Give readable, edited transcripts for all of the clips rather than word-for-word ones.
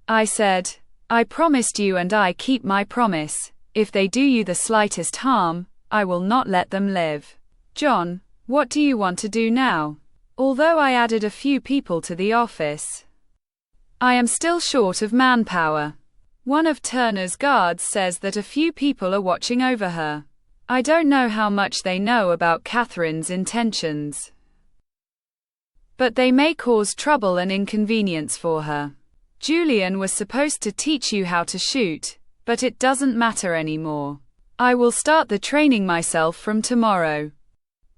I said, I promised you and I keep my promise. If they do you the slightest harm, I will not let them live. John, what do you want to do now? Although I added a few people to the office, I am still short of manpower. One of Turner's guards says that a few people are watching over her. I don't know how much they know about Catherine's intentions, but they may cause trouble and inconvenience for her. Julian was supposed to teach you how to shoot, but it doesn't matter anymore. I will start the training myself from tomorrow.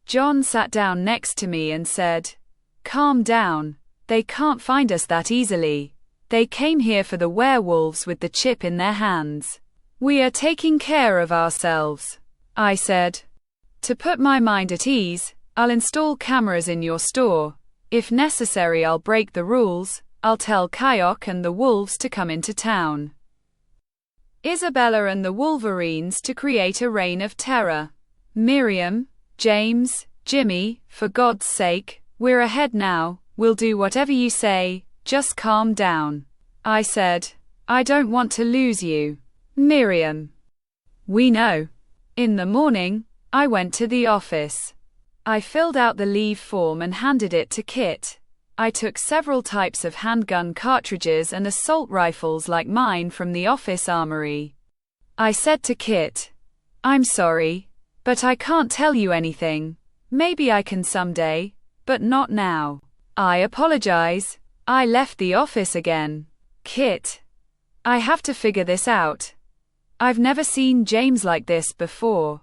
John sat down next to me and said, calm down. They can't find us that easily. They came here for the werewolves with the chip in their hands. We are taking care of ourselves. I said. To put my mind at ease, I'll install cameras in your store. If necessary, I'll break the rules. I'll tell Kayok and the wolves to come into town. Isabella and the Wolverines to create a reign of terror. Miriam, James, Jimmy, for God's sake, we're ahead now. We'll do whatever you say, just calm down. I said. I don't want to lose you. Miriam. We know. In the morning, I went to the office. I filled out the leave form and handed it to Kit. I took several types of handgun cartridges and assault rifles like mine from the office armory. I said to Kit, I'm sorry, but I can't tell you anything. Maybe I can someday, but not now. I apologize. I left the office again. Kit. I have to figure this out. I've never seen James like this before.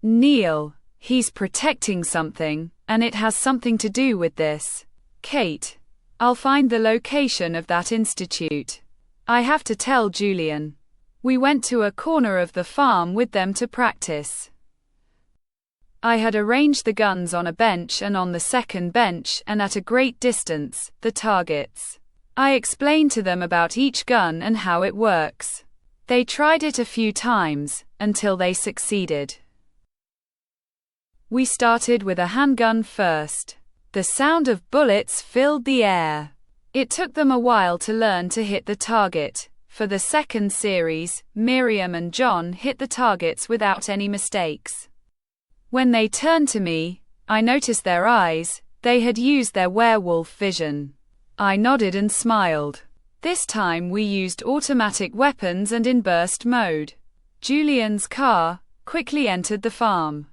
Neil. He's protecting something, and it has something to do with this. Kate. I'll find the location of that institute. I have to tell Julian. We went to a corner of the farm with them to practice. I had arranged the guns on a bench and on the second bench and at a great distance, the targets. I explained to them about each gun and how it works. They tried it a few times, until they succeeded. We started with a handgun first. The sound of bullets filled the air. It took them a while to learn to hit the target. For the second series, Miriam and John hit the targets without any mistakes. When they turned to me, I noticed their eyes. They had used their werewolf vision. I nodded and smiled. This time we used automatic weapons and in burst mode. Julian's car quickly entered the farm.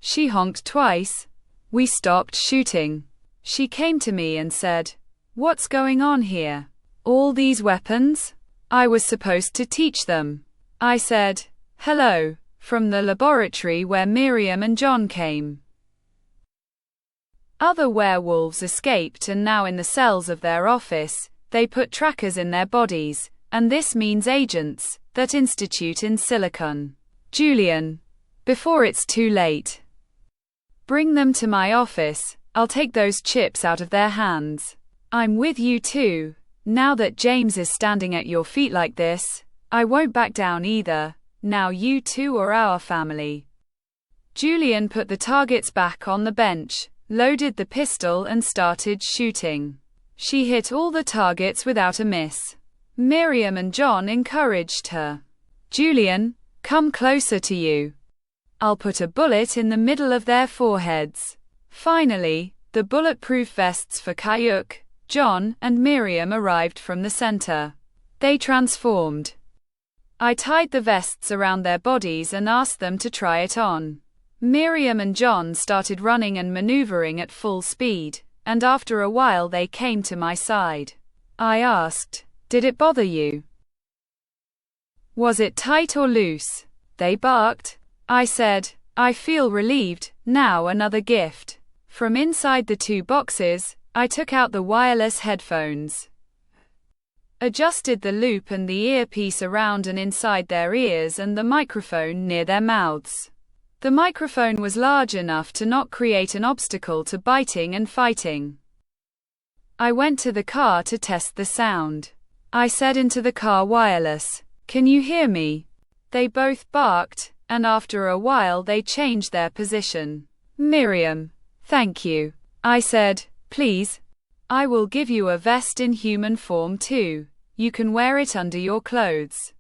She honked twice. We stopped shooting. She came to me and said, "What's going on here? All these weapons?" I was supposed to teach them. I said, "Hello," from the laboratory where Miriam and John came. Other werewolves escaped and now in the cells of their office, they put trackers in their bodies, and this means agents, that institute in silicon. Julian. Before it's too late. Bring them to my office, I'll take those chips out of their hands. I'm with you too. Now that James is standing at your feet like this, I won't back down either. Now you two are our family. Julian put the targets back on the bench, loaded the pistol and started shooting. She hit all the targets without a miss. Miriam and John encouraged her. Julian, come closer to you. I'll put a bullet in the middle of their foreheads. Finally, the bulletproof vests for Kayuk, John, and Miriam arrived from the center. They transformed. I tied the vests around their bodies and asked them to try it on. Miriam and John started running and maneuvering at full speed, and after a while they came to my side. I asked, "Did it bother you? Was it tight or loose?" They barked. I said, "I feel relieved, now another gift." From inside the two boxes, I took out the wireless headphones, adjusted the loop and the earpiece around and inside their ears and the microphone near their mouths. The microphone was large enough to not create an obstacle to biting and fighting. I went to the car to test the sound. I said into the car wireless, "Can you hear me?" They both barked, and after a while they changed their position. Miriam, thank you. I said, "Please, I will give you a vest in human form too. You can wear it under your clothes.